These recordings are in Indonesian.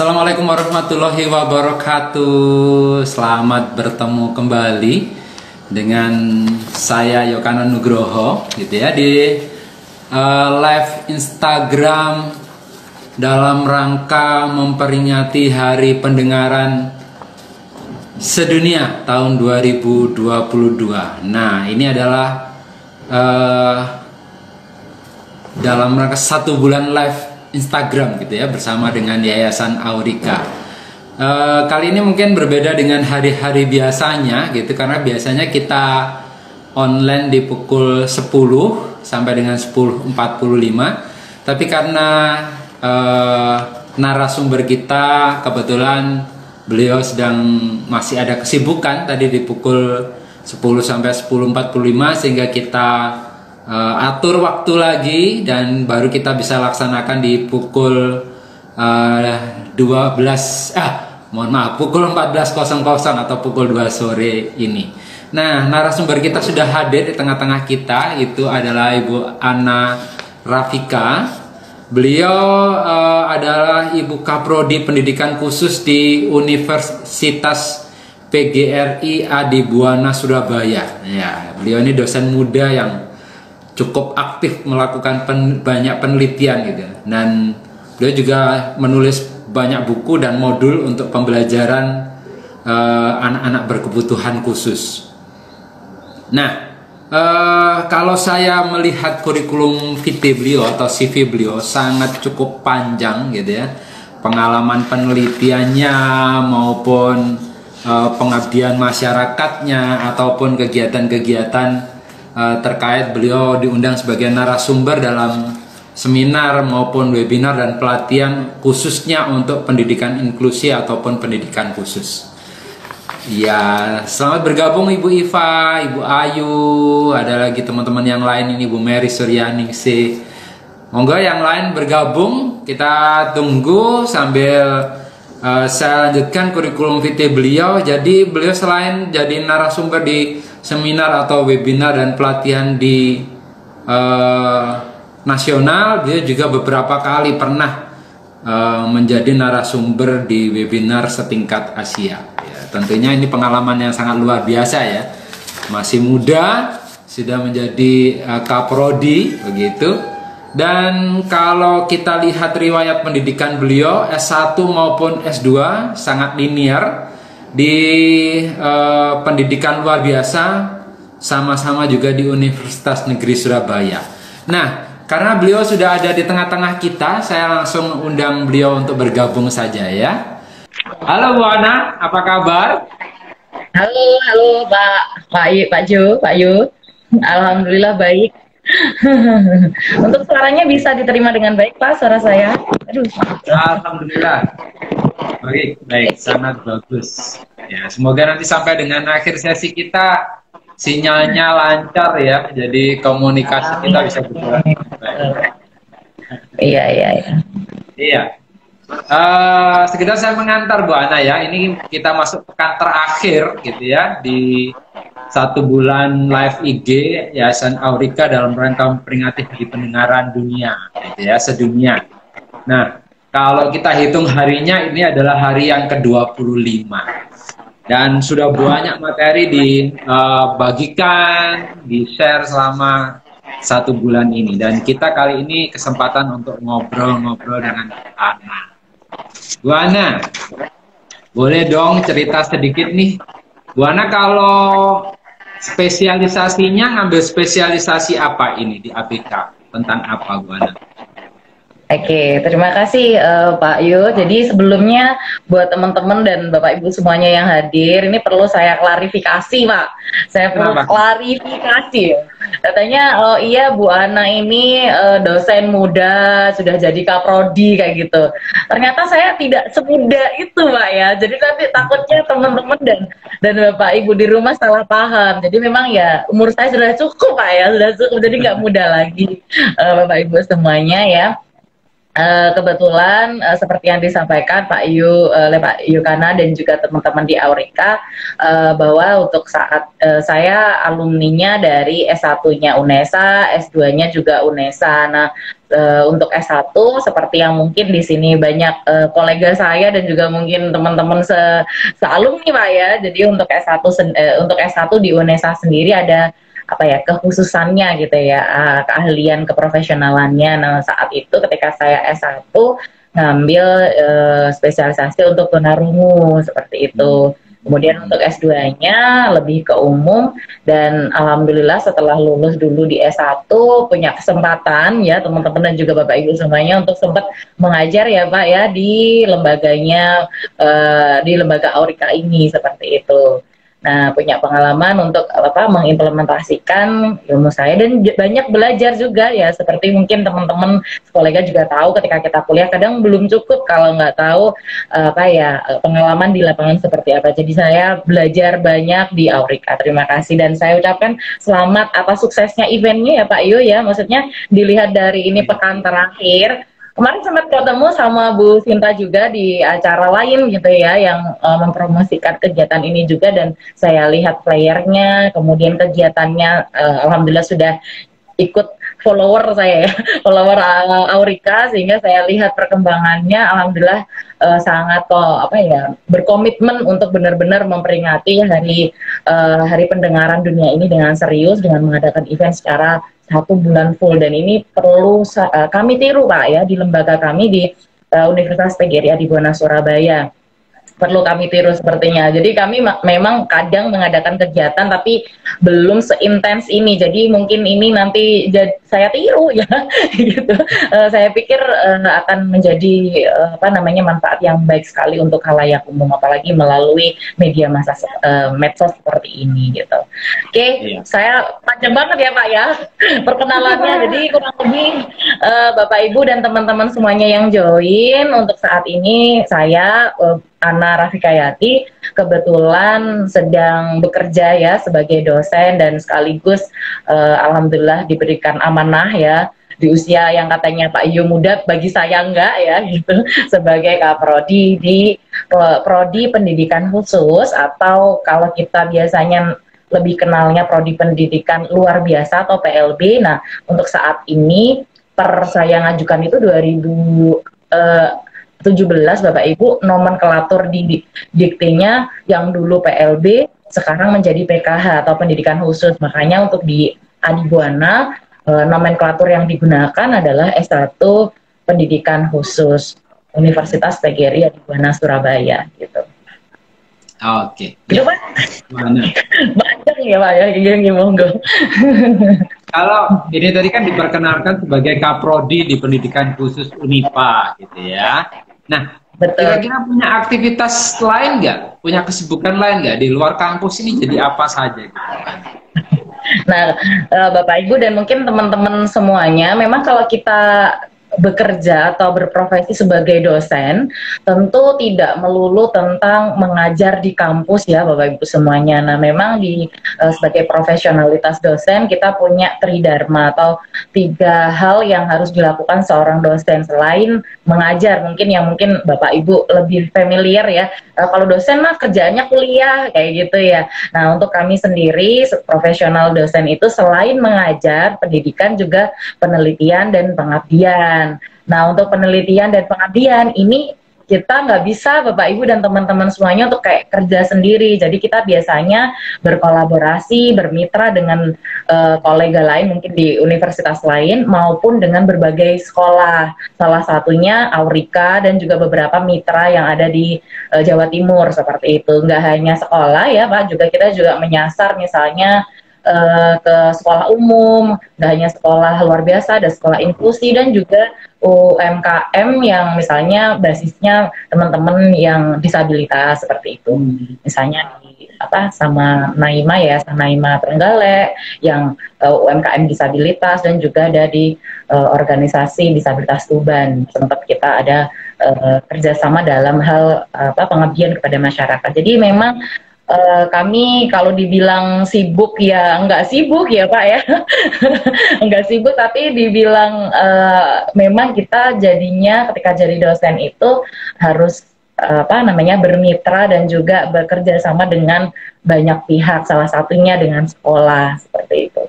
Assalamualaikum warahmatullahi wabarakatuh. Selamat bertemu kembali dengan saya Yokana Nugroho gitu ya di live Instagram dalam rangka memperingati Hari Pendengaran Sedunia tahun 2022. Nah, ini adalah dalam rangka 1 bulan live Instagram gitu ya bersama dengan Yayasan Aurika. Kali ini mungkin berbeda dengan hari-hari biasanya gitu, karena biasanya kita online di pukul 10 sampai dengan 10.45. Tapi karena narasumber kita kebetulan beliau sedang masih ada kesibukan tadi di pukul 10 sampai 10.45, sehingga kita atur waktu lagi dan baru kita bisa laksanakan di pukul pukul 14.00 atau pukul 2 sore ini. Nah, narasumber kita sudah hadir di tengah-tengah kita, itu adalah Ibu Ana Rafika. Beliau adalah Ibu Kaprodi Pendidikan Khusus di Universitas PGRI Adibuana Surabaya. Ya, beliau ini dosen muda yang cukup aktif melakukan banyak penelitian gitu, dan beliau juga menulis banyak buku dan modul untuk pembelajaran anak-anak berkebutuhan khusus. Nah, kalau saya melihat kurikulum vitae beliau atau CV beliau sangat cukup panjang gitu ya, pengalaman penelitiannya maupun pengabdian masyarakatnya ataupun kegiatan-kegiatan terkait. Beliau diundang sebagai narasumber dalam seminar maupun webinar dan pelatihan khususnya untuk pendidikan inklusi ataupun pendidikan khusus. Ya, selamat bergabung Ibu Iva, Ibu Ayu, ada lagi teman-teman yang lain ini, Ibu Mary Suryaningsih. Monggo yang lain bergabung, kita tunggu sambil saya lanjutkan kurikulum vitae beliau. Jadi beliau selain jadi narasumber di seminar atau webinar dan pelatihan di nasional, dia juga beberapa kali pernah menjadi narasumber di webinar setingkat Asia. Ya, tentunya ini pengalaman yang sangat luar biasa ya. Masih muda, sudah menjadi kaprodi begitu. Dan kalau kita lihat riwayat pendidikan beliau S1 maupun S2 sangat linear. Di pendidikan luar biasa, sama-sama juga di Universitas Negeri Surabaya. Nah, karena beliau sudah ada di tengah-tengah kita, saya langsung undang beliau untuk bergabung saja ya. Halo Bu Ana, apa kabar? Halo Pak Jo, Pak Yu. Alhamdulillah baik. Untuk suaranya bisa diterima dengan baik Pak, suara saya. Aduh. Alhamdulillah. Baik, sangat bagus. Ya, semoga nanti sampai dengan akhir sesi kita sinyalnya lancar ya, jadi komunikasi kita bisa berjalan baik. Iya. Sekedar saya mengantar Bu Ana ya, ini kita masuk pekan terakhir gitu ya di 1 bulan live IG Yayasan Aurika dalam rangka memperingati Hari Pendengaran Dunia gitu ya, sedunia. Nah, kalau kita hitung harinya, ini adalah hari yang ke-25. Dan sudah banyak materi dibagikan, di-share selama 1 bulan ini. Dan kita kali ini kesempatan untuk ngobrol-ngobrol dengan Ana. Bu Ana, boleh dong cerita sedikit nih. Bu Ana, kalau spesialisasinya ngambil spesialisasi apa ini di ABK? Tentang apa Bu Ana? Oke, terima kasih Pak Yu. Jadi sebelumnya buat teman-teman dan Bapak Ibu semuanya yang hadir, ini perlu saya klarifikasi Pak. Saya perlu klarifikasi. Katanya, oh iya Bu Ana ini dosen muda, sudah jadi kaprodi kayak gitu. Ternyata saya tidak semuda itu Pak ya. Jadi nanti takutnya teman-teman dan Bapak Ibu di rumah salah paham. Jadi memang ya umur saya sudah cukup Pak ya, sudah cukup. Jadi nggak muda lagi Bapak Ibu semuanya ya. Kebetulan seperti yang disampaikan oleh Pak Yukana dan juga teman-teman di Aurika, bahwa untuk saat saya alumninya dari S1-nya UNESA, S2-nya juga UNESA. Nah, untuk S1 seperti yang mungkin di sini banyak kolega saya dan juga mungkin teman-teman sealumni Pak ya. Jadi untuk untuk S1 di UNESA sendiri ada apa ya, kekhususannya gitu ya, keahlian keprofesionalannya. Nah, saat itu ketika saya S1 ngambil spesialisasi untuk tunarungu seperti itu. Kemudian untuk S2-nya lebih ke umum, dan alhamdulillah setelah lulus dulu di S1 punya kesempatan ya teman-teman dan juga Bapak Ibu semuanya untuk sempat mengajar ya Pak ya di lembaganya, di lembaga Aurika ini seperti itu. Nah, punya pengalaman untuk mengimplementasikan ilmu saya dan banyak belajar juga ya, seperti mungkin teman-teman kolega juga tahu ketika kita kuliah kadang belum cukup kalau nggak tahu pengalaman di lapangan seperti apa. Jadi saya belajar banyak di Aurika. Terima kasih dan saya ucapkan selamat atas suksesnya eventnya ya Pak Yu ya. Maksudnya dilihat dari ini pekan terakhir. Kemarin sempat ketemu sama Bu Sinta juga di acara lain gitu ya, yang mempromosikan kegiatan ini juga, dan saya lihat playernya, kemudian kegiatannya, alhamdulillah sudah ikut follower saya ya, follower Aurika, sehingga saya lihat perkembangannya, alhamdulillah sangat berkomitmen untuk benar-benar memperingati hari pendengaran dunia ini dengan serius, dengan mengadakan event secara 1 bulan full. Dan ini perlu kami tiru Pak ya di lembaga kami di Universitas PGRI Adibuana Surabaya. Perlu kami tiru sepertinya. Jadi kami memang kadang mengadakan kegiatan tapi belum seintens ini. Jadi mungkin ini nanti saya tiru ya gitu. Saya pikir akan menjadi manfaat yang baik sekali untuk khalayak umum, apalagi melalui media medsos seperti ini gitu. Oke, iya. Saya panjang banget ya Pak ya perkenalannya. Jadi kurang lebih Bapak Ibu dan teman-teman semuanya yang join untuk saat ini, saya Ana Rafikayati kebetulan sedang bekerja ya sebagai dosen dan sekaligus alhamdulillah diberikan amanah ya di usia yang katanya Pak Yu muda, bagi saya enggak ya gitu, sebagai Kaprodi di Prodi Pendidikan Khusus, atau kalau kita biasanya lebih kenalnya Prodi Pendidikan Luar Biasa atau PLB. Nah, untuk saat ini saya ngajukan itu 2017 Bapak Ibu, nomenklatur di diktenya yang dulu PLB sekarang menjadi PKH atau pendidikan khusus. Makanya untuk di Adibuana nomenklatur yang digunakan adalah S1 pendidikan khusus Universitas PGRI Adibuana Surabaya gitu. Oke. Gitu Pak? Mana? Banyak ya Pak ya, monggo. Kalau ini tadi kan diperkenalkan sebagai Kaprodi di Pendidikan Khusus Unipa gitu ya. Nah, kira-kira punya aktivitas lain nggak? Punya kesibukan lain nggak di luar kampus ini, jadi apa saja gitu? Nah, Bapak Ibu dan mungkin teman-teman semuanya, memang kalau kita bekerja atau berprofesi sebagai dosen, tentu tidak melulu tentang mengajar di kampus ya Bapak Ibu semuanya. Nah, memang sebagai profesionalitas dosen kita punya tridharma atau 3 hal yang harus dilakukan seorang dosen selain mengajar. Mungkin Bapak Ibu lebih familiar ya. Kalau dosen mah kerjaannya kuliah kayak gitu ya. Nah, untuk kami sendiri profesional dosen itu selain mengajar, pendidikan juga penelitian dan pengabdian. Nah, untuk penelitian dan pengabdian ini kita nggak bisa Bapak Ibu dan teman-teman semuanya untuk kayak kerja sendiri. Jadi kita biasanya berkolaborasi, bermitra dengan kolega lain mungkin di universitas lain maupun dengan berbagai sekolah. Salah satunya Aurika dan juga beberapa mitra yang ada di Jawa Timur seperti itu. Nggak hanya sekolah ya Pak, kita juga menyasar misalnya ke sekolah umum, nggak hanya sekolah luar biasa, ada sekolah inklusi dan juga UMKM yang misalnya basisnya teman-teman yang disabilitas seperti itu. Misalnya sama Naima ya, Naima Trenggalek yang UMKM disabilitas, dan juga ada di organisasi disabilitas Tuban. Sempat kita ada kerjasama dalam hal pengabdian kepada masyarakat. Jadi memang kami kalau dibilang sibuk ya nggak sibuk ya Pak ya, nggak sibuk, tapi dibilang memang kita jadinya ketika jadi dosen itu harus apa namanya bermitra dan juga bekerja sama dengan banyak pihak, salah satunya dengan sekolah seperti itu.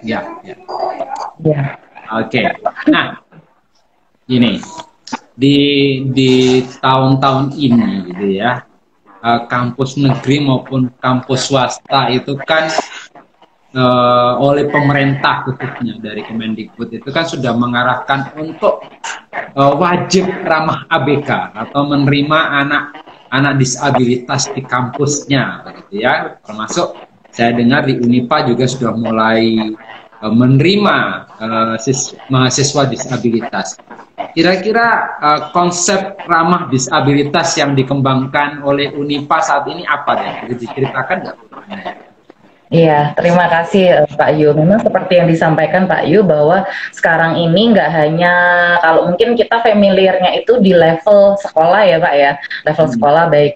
Ya, ya. Ya. Oke. Nah, ini di tahun-tahun ini gitu ya, kampus negeri maupun kampus swasta itu kan oleh pemerintah khususnya dari Kemendikbud itu kan sudah mengarahkan untuk wajib ramah ABK atau menerima anak disabilitas di kampusnya, begitu ya. Termasuk saya dengar di Unipa juga sudah mulai menerima mahasiswa disabilitas. Kira-kira konsep ramah disabilitas yang dikembangkan oleh Unipa saat ini apa deh? Bisa diceritakan nggak? Iya, terima kasih Pak Yu. Memang seperti yang disampaikan Pak Yu bahwa sekarang ini nggak hanya kalau mungkin kita familiarnya itu di level sekolah ya Pak ya, level sekolah baik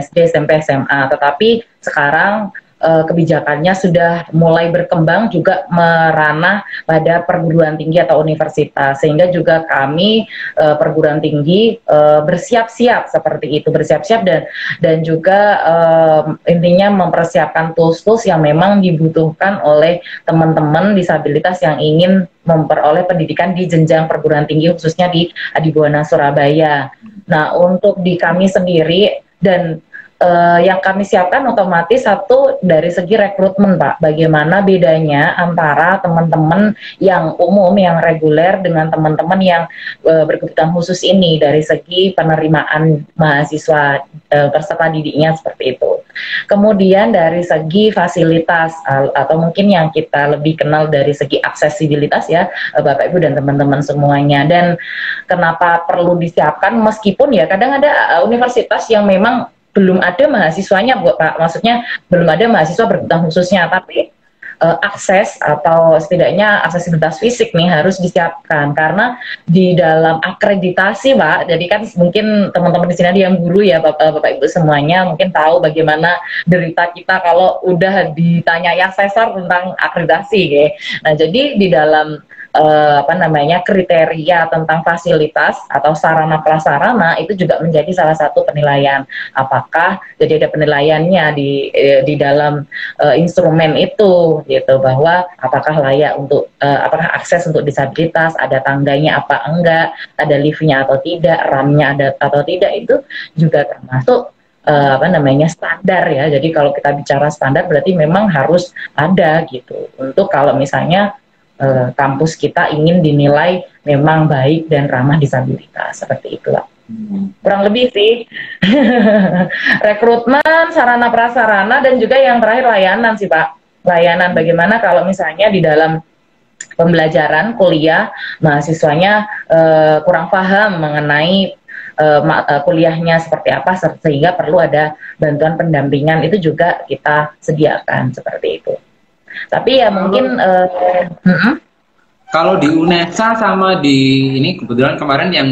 SD, SMP, SMA. Tetapi sekarang kebijakannya sudah mulai berkembang juga merana pada perguruan tinggi atau universitas, sehingga juga kami perguruan tinggi bersiap-siap seperti itu, bersiap-siap dan juga intinya mempersiapkan tools-tools yang memang dibutuhkan oleh teman-teman disabilitas yang ingin memperoleh pendidikan di jenjang perguruan tinggi khususnya di Adibuana Surabaya. Nah, untuk di kami sendiri dan yang kami siapkan otomatis satu dari segi rekrutmen Pak, bagaimana bedanya antara teman-teman yang umum, yang reguler dengan teman-teman yang berkebutuhan khusus ini dari segi penerimaan mahasiswa peserta didiknya seperti itu. Kemudian dari segi fasilitas atau mungkin yang kita lebih kenal dari segi aksesibilitas ya Bapak Ibu dan teman-teman semuanya. Dan kenapa perlu disiapkan meskipun ya kadang ada universitas yang memang belum ada mahasiswanya Pak, maksudnya belum ada mahasiswa berkebutuhan khususnya, tapi akses atau setidaknya aksesibilitas fisik nih harus disiapkan karena di dalam akreditasi Pak. Jadi kan mungkin teman-teman di sini ada yang guru ya Bapak Ibu semuanya mungkin tahu bagaimana derita kita kalau udah ditanya asesor tentang akreditasi ya. Nah, jadi di dalam apa namanya kriteria tentang fasilitas atau sarana prasarana itu juga menjadi salah satu penilaian. Apakah jadi ada penilaiannya di dalam instrumen itu gitu, bahwa apakah layak untuk apakah akses untuk disabilitas, ada tangganya apa enggak, ada liftnya atau tidak, ramnya ada atau tidak, itu juga termasuk apa namanya standar ya. Jadi kalau kita bicara standar berarti memang harus ada gitu untuk kalau misalnya kampus kita ingin dinilai memang baik dan ramah disabilitas seperti itulah. Kurang lebih sih. Rekrutmen, sarana prasarana, dan juga yang terakhir layanan sih Pak. Layanan bagaimana kalau misalnya di dalam pembelajaran kuliah mahasiswanya kurang paham mengenai kuliahnya seperti apa, sehingga perlu ada bantuan pendampingan, itu juga kita sediakan seperti itu. Tapi ya mungkin kalau di UNESA sama di ini kebetulan kemarin yang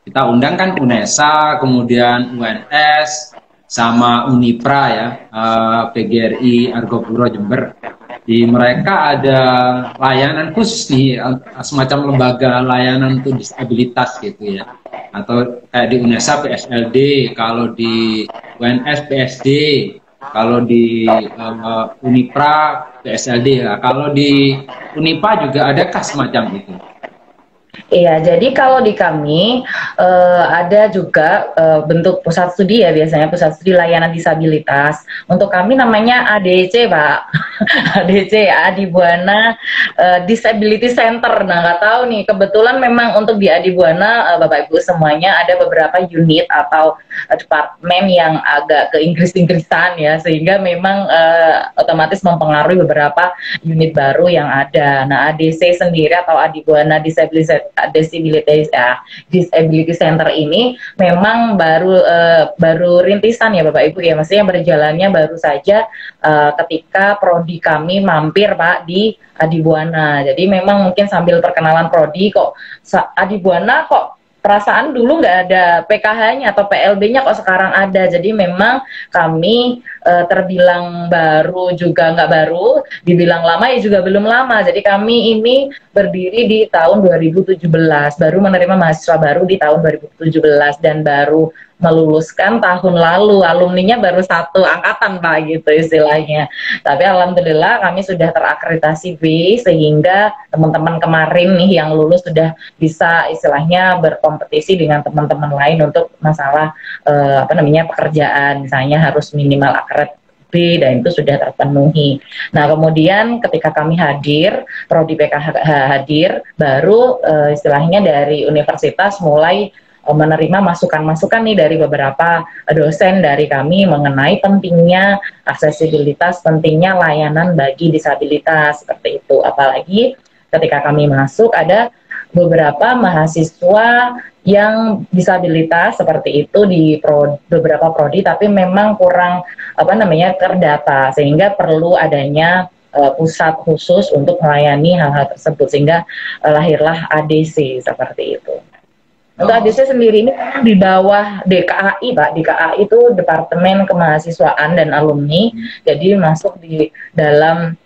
kita undang kan UNESA, kemudian UNS sama Unipra ya, PGRI Argopuro Jember. Di mereka ada layanan khusus nih, semacam lembaga layanan untuk disabilitas gitu ya. Atau kayak di UNESA PSLD, kalau di UNS PSD, kalau di Unipra PSLD lah. Kalau di Unipa juga adakah semacam itu? Iya, jadi kalau di kami ada juga bentuk pusat studi ya, biasanya pusat studi layanan disabilitas. Untuk kami namanya ADC Pak, ADC Adibuana Disability Center. Nah, nggak tahu nih, kebetulan memang untuk di Adibuana Bapak Ibu semuanya ada beberapa unit atau departemen yang agak ke Inggris-Inggrisan ya, sehingga memang otomatis mempengaruhi beberapa unit baru yang ada. Nah, ADC sendiri atau Adibuana Disability Center ini memang baru rintisan ya Bapak Ibu ya, maksudnya berjalannya baru saja ketika prodi kami mampir Pak di Adibuana. Jadi memang mungkin sambil perkenalan prodi, kok Adibuana kok perasaan dulu nggak ada PKH-nya atau PLB-nya kok sekarang ada. Jadi memang kami terbilang baru juga nggak baru, dibilang lama ya juga belum lama. Jadi kami ini berdiri di tahun 2017, baru menerima mahasiswa baru di tahun 2017 dan baru meluluskan tahun lalu, alumninya baru satu angkatan Pak gitu istilahnya. Tapi alhamdulillah kami sudah terakreditasi B, sehingga teman-teman kemarin nih yang lulus sudah bisa istilahnya berkompetisi dengan teman-teman lain untuk masalah pekerjaan, misalnya harus minimal akred B dan itu sudah terpenuhi. Nah kemudian ketika kami hadir, Prodi PKH hadir, baru istilahnya dari universitas mulai menerima masukan-masukan nih dari beberapa dosen dari kami mengenai pentingnya aksesibilitas, pentingnya layanan bagi disabilitas seperti itu. Apalagi ketika kami masuk ada beberapa mahasiswa yang disabilitas seperti itu di beberapa prodi, tapi memang kurang terdata, sehingga perlu adanya pusat khusus untuk melayani hal-hal tersebut, sehingga lahirlah ADC seperti itu. Untuk ADC sendiri ini di bawah DKAI Pak, DKAI itu Departemen Kemahasiswaan dan Alumni, jadi masuk di dalam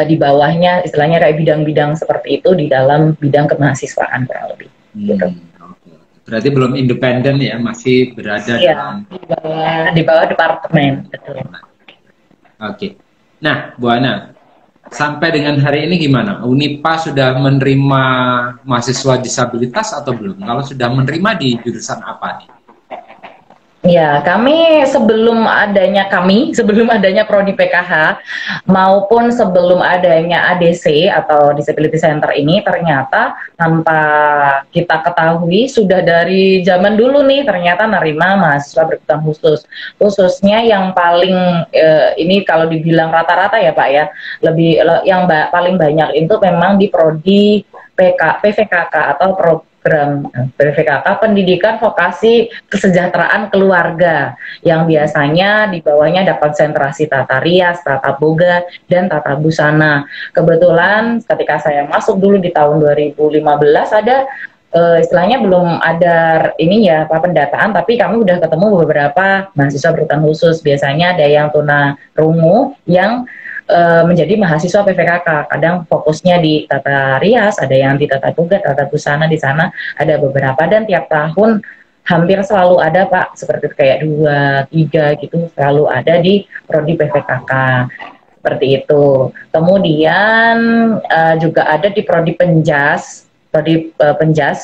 di bawahnya istilahnya kayak bidang-bidang seperti itu di dalam bidang kemahasiswaan kurang lebih. Gitu. Berarti belum independen ya, masih berada dalam di bawah departemen, betul. Oke. Nah, Bu Ana, sampai dengan hari ini gimana? Unipa sudah menerima mahasiswa disabilitas atau belum? Kalau sudah menerima, di jurusan apa nih? Ya, sebelum adanya Prodi PKH maupun sebelum adanya ADC atau Disability Center ini, ternyata tanpa kita ketahui sudah dari zaman dulu nih ternyata nerima mahasiswa berkebutuhan khusus. Khususnya yang paling ini kalau dibilang rata-rata ya Pak ya, paling banyak itu memang di Prodi PVKK atau program PVKK, Pendidikan Vokasi Kesejahteraan Keluarga, yang biasanya di bawahnya ada konsentrasi tata rias, tata boga, dan tata busana. Kebetulan ketika saya masuk dulu di tahun 2015 ada istilahnya belum ada pendataan, tapi kami udah ketemu beberapa mahasiswa berkebutuhan khusus. Biasanya ada yang tunarungu yang menjadi mahasiswa PVKK, kadang fokusnya di tata rias, ada yang di tata boga, tata busana, di sana ada beberapa, dan tiap tahun hampir selalu ada Pak, seperti kayak 2, 3 gitu, selalu ada di Prodi PVKK seperti itu. Kemudian juga ada di Prodi Penjas,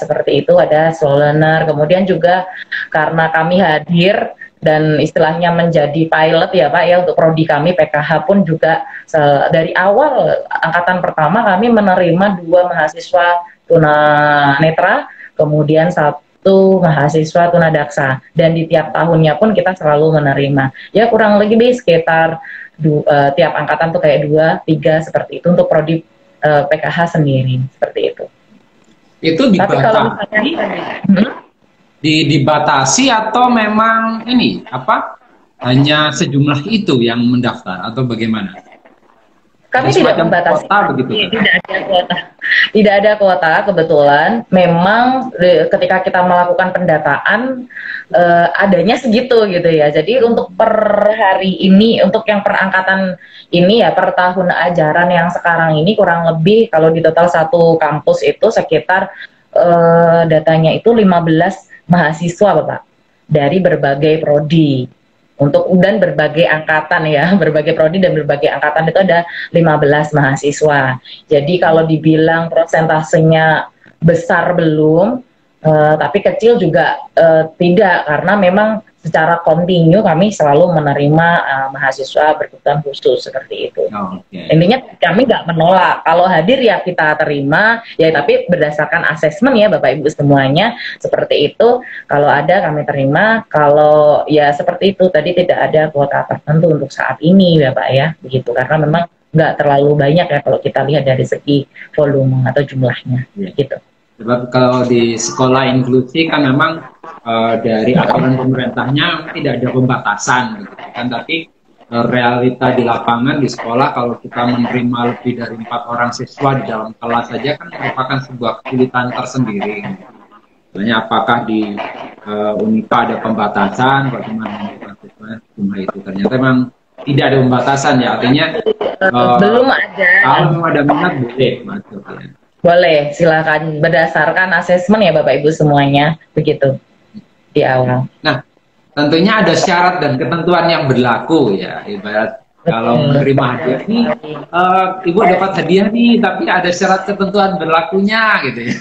seperti itu ada Solener. Kemudian juga karena kami hadir dan istilahnya menjadi pilot ya Pak ya untuk prodi kami PKH pun juga dari awal angkatan pertama kami menerima 2 mahasiswa tunanetra, kemudian 1 mahasiswa tunadaksa, dan di tiap tahunnya pun kita selalu menerima ya kurang lebih sekitar tiap angkatan tuh kayak 2, 3 seperti itu untuk prodi PKH sendiri seperti itu. Itu dibatasi. Tapi kalau misalnya dibatasi atau memang hanya sejumlah itu yang mendaftar atau bagaimana? Kami tidak membatasi, tidak ada kuota kebetulan. Memang ketika kita melakukan pendataan adanya segitu gitu ya. Jadi untuk per hari ini, untuk yang perangkatan ini ya, per tahun ajaran yang sekarang ini kurang lebih kalau di total satu kampus itu sekitar datanya itu 15 mahasiswa Bapak dari berbagai prodi dan berbagai angkatan ya, berbagai prodi dan berbagai angkatan itu ada 15 mahasiswa. Jadi kalau dibilang prosentasenya besar belum, tapi kecil juga tidak, karena memang secara kontinu kami selalu menerima mahasiswa berkebutuhan khusus seperti itu. Intinya kami nggak menolak, kalau hadir ya kita terima ya, tapi berdasarkan asesmen ya Bapak Ibu semuanya seperti itu. Kalau ada kami terima, kalau ya seperti itu tadi tidak ada kuota tertentu untuk saat ini ya Pak ya, begitu, karena memang nggak terlalu banyak ya kalau kita lihat dari segi volume atau jumlahnya gitu. Sebab kalau di sekolah inklusi kan memang dari aturan pemerintahnya tidak ada pembatasan gitu kan, tapi realita di lapangan di sekolah kalau kita menerima lebih dari 4 orang siswa di dalam kelas saja kan merupakan sebuah kesulitan tersendiri. Misalnya apakah di Unipa ada pembatasan, bagaimana jumlah itu, ternyata memang tidak ada pembatasan ya, artinya belum ada. kalau memang ada minat boleh masuk ya. Boleh, silakan berdasarkan asesmen ya Bapak Ibu semuanya, begitu di awal. Nah, tentunya ada syarat dan ketentuan yang berlaku ya, ibarat kalau menerima hadiah nih, ibu dapat hadiah nih, tapi ada syarat ketentuan berlakunya gitu ya.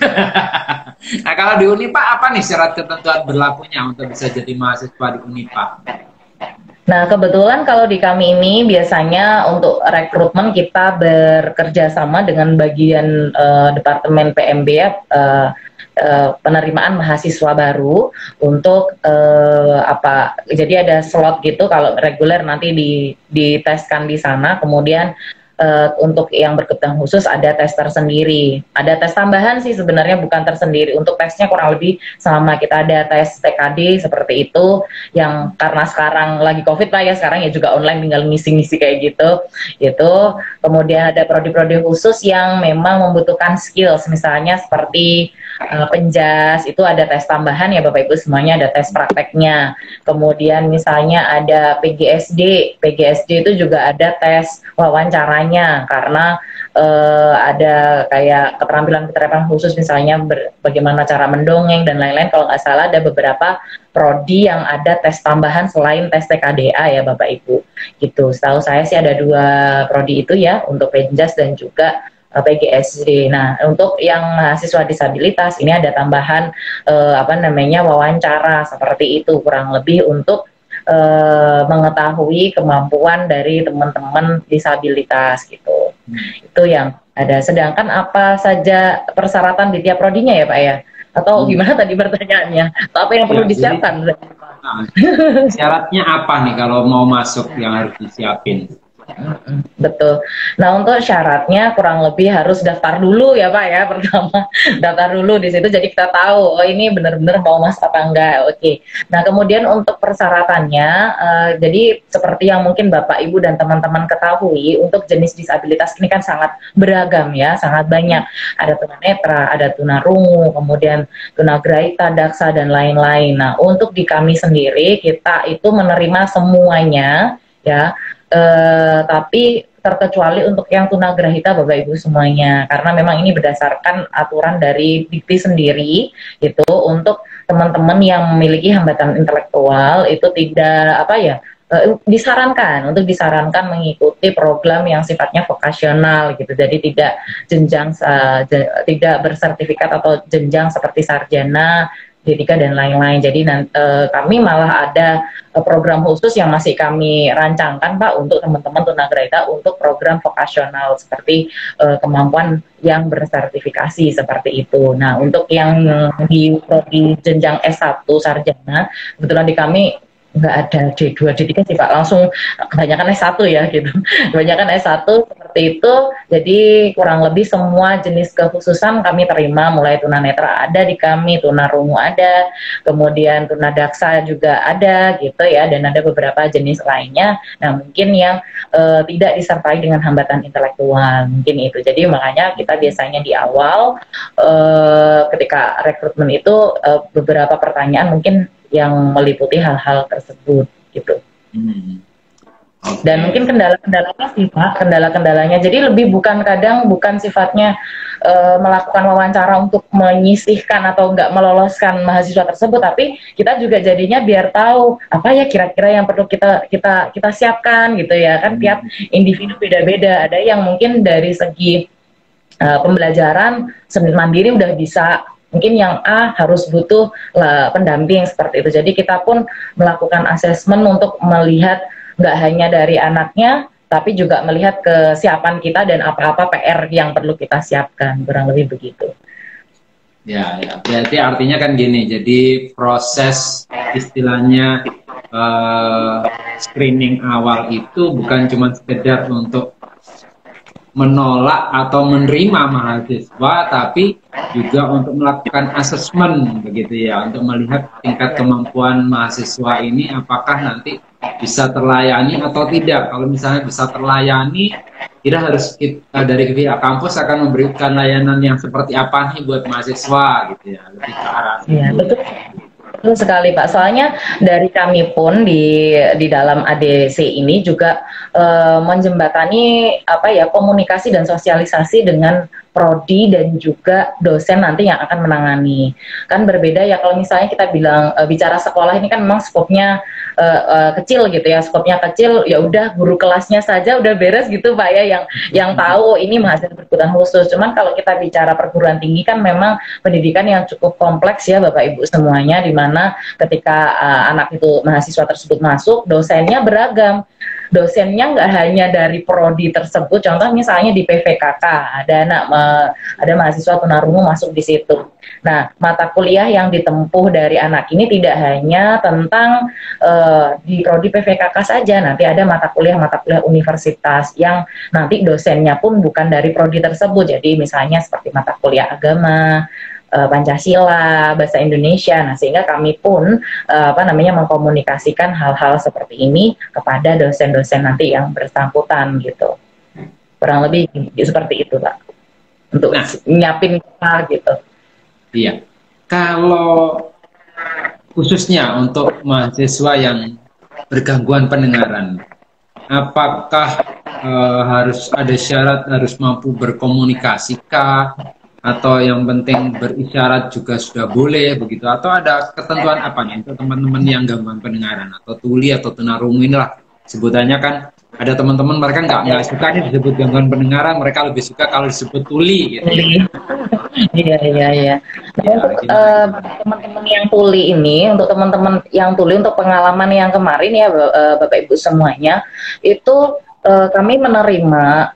Nah, kalau di Unipa apa nih syarat ketentuan berlakunya untuk bisa jadi mahasiswa di Unipa? Nah, kebetulan kalau di kami ini biasanya untuk rekrutmen kita bekerja sama dengan bagian Departemen PMB ya, penerimaan mahasiswa baru untuk jadi ada slot gitu, kalau reguler nanti diteskan di sana, kemudian untuk yang berkebutuhan khusus ada tes tersendiri, ada tes tambahan sih sebenarnya, bukan tersendiri. Untuk tesnya kurang lebih sama, kita ada tes TKD seperti itu, yang karena sekarang lagi COVID Pak ya, sekarang ya juga online, tinggal ngisi-ngisi kayak gitu. Kemudian ada prodi-prodi khusus yang memang membutuhkan skills, misalnya seperti penjas, itu ada tes tambahan ya Bapak Ibu semuanya, ada tes prakteknya. Kemudian misalnya ada PGSD itu juga ada tes wawancaranya, karena ada kayak keterampilan khusus, misalnya bagaimana cara mendongeng dan lain-lain. Kalau nggak salah ada beberapa prodi yang ada tes tambahan selain tes TKDA ya Bapak Ibu gitu. Setahu saya sih ada 2 prodi itu ya, untuk penjas dan juga PGSD. Nah, untuk yang mahasiswa disabilitas ini ada tambahan wawancara seperti itu, kurang lebih untuk mengetahui kemampuan dari teman-teman disabilitas gitu. Itu yang ada. Sedangkan apa saja persyaratan di tiap prodinya ya Pak ya? Atau gimana tadi pertanyaannya? Atau apa yang perlu disiapkan? Syaratnya apa nih kalau mau masuk yang harus disiapin? Betul. Nah, untuk syaratnya kurang lebih harus daftar dulu ya Pak ya, pertama daftar dulu di situ, jadi kita tahu oh ini benar-benar mau masuk apa enggak. Oke. Nah, kemudian untuk persyaratannya, jadi seperti yang mungkin Bapak Ibu dan teman-teman ketahui, untuk jenis disabilitas ini kan sangat beragam ya, sangat banyak. Ada tunanetra, ada tunarungu, kemudian tunagrahita, daksa dan lain-lain. Nah, untuk di kami sendiri kita itu menerima semuanya ya. Tapi terkecuali untuk yang tunagrahita Bapak Ibu semuanya, karena memang ini berdasarkan aturan dari Dikti sendiri gitu. Untuk teman-teman yang memiliki hambatan intelektual itu tidak disarankan mengikuti program yang sifatnya vokasional gitu. Jadi tidak jenjang tidak bersertifikat atau jenjang seperti sarjana, D3 dan lain-lain. Jadi kami malah ada program khusus yang masih kami rancangkan Pak, untuk teman-teman tunagrahita, untuk program vokasional seperti kemampuan yang bersertifikasi seperti itu. Nah, untuk yang di jenjang S1 sarjana, kebetulan di kami nggak ada D2, D3 sih Pak, langsung kebanyakan S1 ya gitu. Kebanyakan S1 seperti itu, jadi kurang lebih semua jenis kekhususan kami terima, mulai tunanetra ada di kami, tunarungu ada, kemudian tunadaksa juga ada gitu ya, dan ada beberapa jenis lainnya. Nah, mungkin yang tidak disertai dengan hambatan intelektual, mungkin itu. Jadi makanya kita biasanya di awal ketika rekrutmen itu beberapa pertanyaan mungkin yang meliputi hal-hal tersebut gitu. Okay. Dan mungkin kendala-kendalanya sih Pak, kendala-kendalanya jadi lebih bukan sifatnya melakukan wawancara untuk menyisihkan atau enggak meloloskan mahasiswa tersebut, tapi kita juga jadinya biar tahu apa ya kira-kira yang perlu kita siapkan gitu ya kan. Tiap individu beda-beda, ada yang mungkin dari segi pembelajaran mandiri udah bisa, mungkin yang A harus butuh pendamping seperti itu. Jadi kita pun melakukan asesmen untuk melihat nggak hanya dari anaknya, tapi juga melihat kesiapan kita dan apa-apa PR yang perlu kita siapkan, kurang lebih begitu. Ya, berarti artinya kan gini, jadi proses istilahnya screening awal itu bukan cuma sekedar untuk menolak atau menerima mahasiswa, tapi juga untuk melakukan asesmen begitu ya, untuk melihat tingkat kemampuan mahasiswa ini apakah nanti bisa terlayani atau tidak. Kalau misalnya bisa terlayani, kita harus dari pihak kampus akan memberikan layanan yang seperti apa nih buat mahasiswa gitu ya, lebih ke arah itu. Betul. Betul sekali Pak. Soalnya dari kami pun di dalam ADC ini juga menjembatani apa ya komunikasi dan sosialisasi dengan prodi dan juga dosen nanti yang akan menangani. Kan berbeda ya kalau misalnya kita bilang bicara sekolah ini kan memang skopnya kecil gitu ya, skopnya kecil ya udah guru kelasnya saja udah beres gitu Pak ya yang tahu ini mahasiswa berkebutuhan khusus. Cuman kalau kita bicara perguruan tinggi kan memang pendidikan yang cukup kompleks ya Bapak Ibu semuanya, di mana ketika anak itu mahasiswa tersebut masuk, dosennya beragam. Dosennya nggak hanya dari prodi tersebut, contoh misalnya di PVKK ada mahasiswa tunarungu masuk di situ. Nah, mata kuliah yang ditempuh dari anak ini tidak hanya tentang di prodi PVKK saja, nanti ada mata kuliah universitas yang nanti dosennya pun bukan dari prodi tersebut. Jadi misalnya seperti mata kuliah agama, Pancasila, bahasa Indonesia. Nah, sehingga kami pun mengkomunikasikan hal-hal seperti ini kepada dosen-dosen nanti yang bersangkutan gitu. Kurang lebih seperti itu, Pak. Untuk nyiapin kita gitu. Iya. Kalau khususnya untuk mahasiswa yang bergangguan pendengaran, apakah harus ada syarat harus mampu berkomunikasi kah? Atau yang penting berisyarat juga sudah boleh begitu, atau ada ketentuan apa nih untuk teman-teman yang gangguan pendengaran atau tuli atau tunarungu inilah sebutannya, kan ada teman-teman mereka nggak suka nih disebut gangguan pendengaran, mereka lebih suka kalau disebut tuli gitu. Iya. Untuk teman-teman yang tuli ini, untuk teman-teman yang tuli, untuk pengalaman yang kemarin ya Bapak Ibu semuanya, itu kami menerima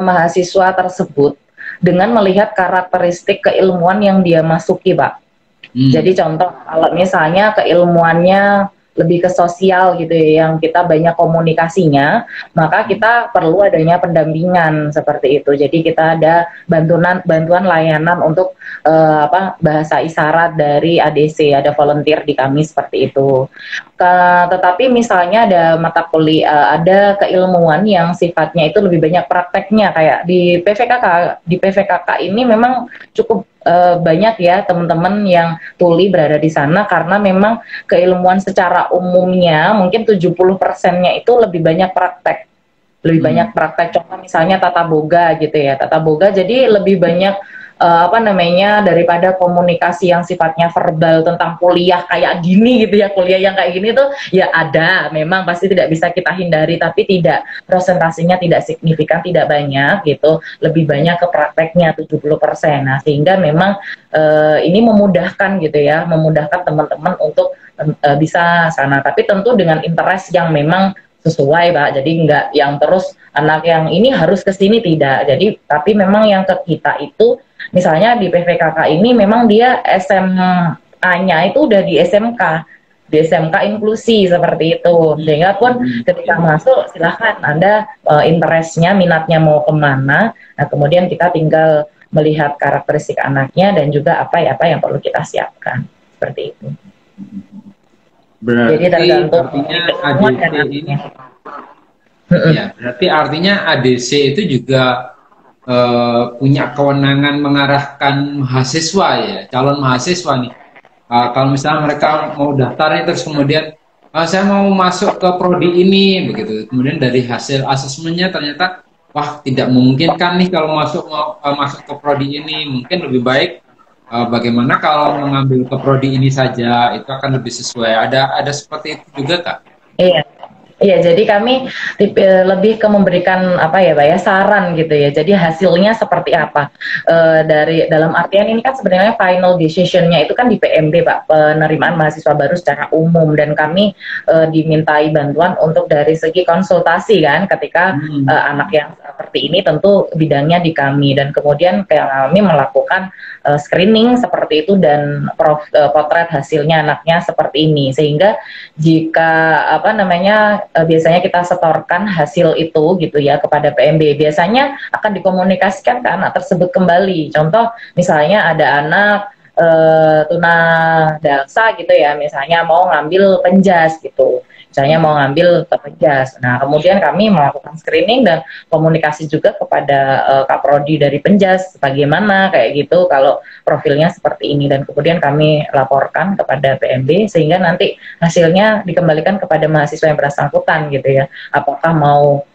mahasiswa tersebut dengan melihat karakteristik keilmuan yang dia masuki, Pak. Jadi contoh, kalau misalnya keilmuannya lebih ke sosial gitu ya, yang kita banyak komunikasinya, maka kita perlu adanya pendampingan seperti itu. Jadi kita ada bantuan layanan untuk bahasa isyarat dari ADC, ada volunteer di kami seperti itu. Tetapi misalnya ada mata kuliah, ada keilmuan yang sifatnya itu lebih banyak prakteknya, kayak di PVKK. Di PVKK ini memang cukup banyak ya teman-teman yang tuli berada di sana, karena memang keilmuan secara umumnya mungkin 70%-nya itu lebih banyak praktek. Lebih banyak praktek, contoh misalnya tata boga gitu ya, tata boga, jadi lebih banyak daripada komunikasi yang sifatnya verbal tentang kuliah kayak gini gitu ya, kuliah yang kayak gini tuh ya ada, memang pasti tidak bisa kita hindari, tapi tidak, presentasinya tidak signifikan, tidak banyak gitu, lebih banyak ke prakteknya 70%. Nah, sehingga memang ini memudahkan gitu ya, memudahkan teman-teman untuk bisa sana, tapi tentu dengan interest yang memang sesuai Pak, jadi nggak yang terus anak yang ini harus ke sini, tidak. Jadi tapi memang yang ke kita itu misalnya di PVKK ini memang dia SMA-nya itu udah di SMK inklusi seperti itu, sehingga pun ketika masuk silahkan Anda interestnya, minatnya mau kemana, nah kemudian kita tinggal melihat karakteristik anaknya dan juga apa yang perlu kita siapkan seperti itu. Berarti jadi tergantung artinya ADC ini ya, berarti artinya ADC itu juga punya kewenangan mengarahkan mahasiswa ya, calon mahasiswa nih. Kalau misalnya mereka mau daftar nih, terus kemudian saya mau masuk ke prodi ini begitu, kemudian dari hasil asesmennya ternyata wah tidak memungkinkan nih kalau masuk ke prodi ini, mungkin lebih baik bagaimana kalau mengambil ke prodi ini saja, itu akan lebih sesuai. Ada seperti itu juga Kak? Iya, jadi kami lebih ke memberikan saran gitu ya. Jadi hasilnya seperti apa? Dari dalam artian ini kan sebenarnya final decision-nya itu kan di PMB Pak, penerimaan mahasiswa baru secara umum, dan kami dimintai bantuan untuk dari segi konsultasi kan, ketika anak yang seperti ini tentu bidangnya di kami, dan kemudian kami melakukan screening seperti itu dan potret hasilnya anaknya seperti ini, sehingga jika biasanya kita setorkan hasil itu gitu ya kepada PMB, biasanya akan dikomunikasikan ke anak tersebut kembali. Contoh misalnya ada anak tunadaksa gitu ya, misalnya mau ngambil penjas gitu. misalnya mau ngambil ke Penjas. Nah, kemudian kami melakukan screening dan komunikasi juga kepada Kaprodi dari Penjas, bagaimana kayak gitu kalau profilnya seperti ini, dan kemudian kami laporkan kepada PMB sehingga nanti hasilnya dikembalikan kepada mahasiswa yang bersangkutan gitu ya. Apakah mau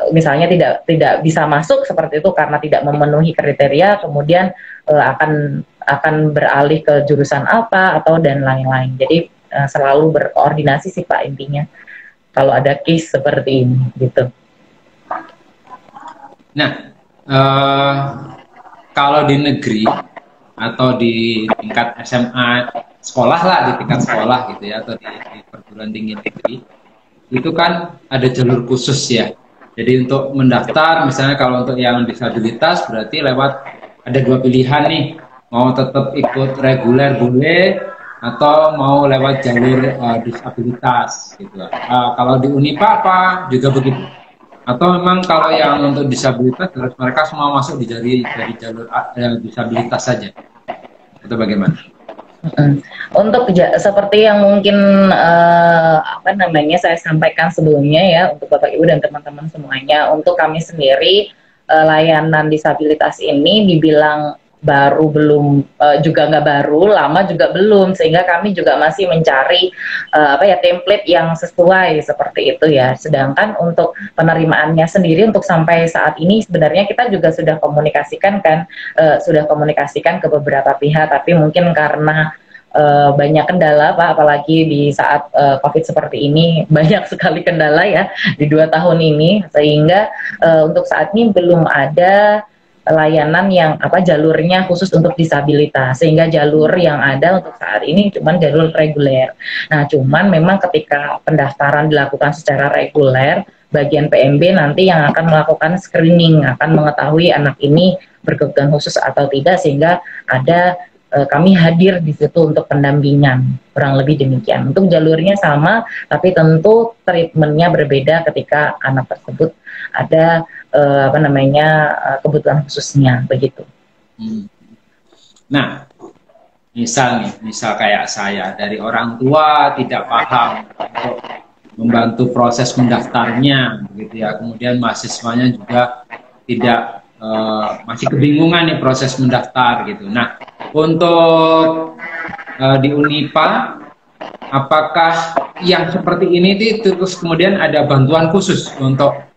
misalnya tidak bisa masuk seperti itu karena tidak memenuhi kriteria, kemudian akan beralih ke jurusan apa atau dan lain-lain. Jadi selalu berkoordinasi sih Pak intinya kalau ada case seperti ini gitu. Nah, kalau di negeri atau di tingkat SMA sekolah lah, di tingkat sekolah gitu ya, atau di perguruan tinggi negeri, itu kan ada jalur khusus ya. Jadi untuk mendaftar, misalnya kalau untuk yang disabilitas berarti lewat, ada dua pilihan nih, mau tetap ikut reguler boleh, atau mau lewat jalur disabilitas gitu. Kalau di Unipa apa juga begitu? Atau memang kalau yang untuk disabilitas harus mereka semua masuk dari jalur disabilitas saja? Itu bagaimana? Untuk seperti yang mungkin saya sampaikan sebelumnya ya, untuk Bapak Ibu dan teman-teman semuanya, untuk kami sendiri layanan disabilitas ini dibilang baru belum, juga nggak baru, lama juga belum, sehingga kami juga masih mencari template yang sesuai seperti itu ya. Sedangkan untuk penerimaannya sendiri untuk sampai saat ini sebenarnya kita juga sudah komunikasikan ke beberapa pihak, tapi mungkin karena banyak kendala Pak, apalagi di saat COVID seperti ini, banyak sekali kendala ya di 2 tahun ini, sehingga untuk saat ini belum ada layanan yang jalurnya khusus untuk disabilitas, sehingga jalur yang ada untuk saat ini cuma jalur reguler. Nah, cuman memang ketika pendaftaran dilakukan secara reguler, bagian PMB nanti yang akan melakukan screening, akan mengetahui anak ini berkebutuhan khusus atau tidak, sehingga ada kami hadir di situ untuk pendampingan, kurang lebih demikian. Untuk jalurnya sama, tapi tentu treatmentnya berbeda ketika anak tersebut ada kebutuhan khususnya begitu. Nah, misal kayak saya dari orang tua tidak paham untuk membantu proses mendaftarnya, begitu ya. Kemudian mahasiswanya juga tidak masih kebingungan nih proses mendaftar gitu. Nah, untuk di Unipa, apakah yang seperti ini terus kemudian ada bantuan khusus untuk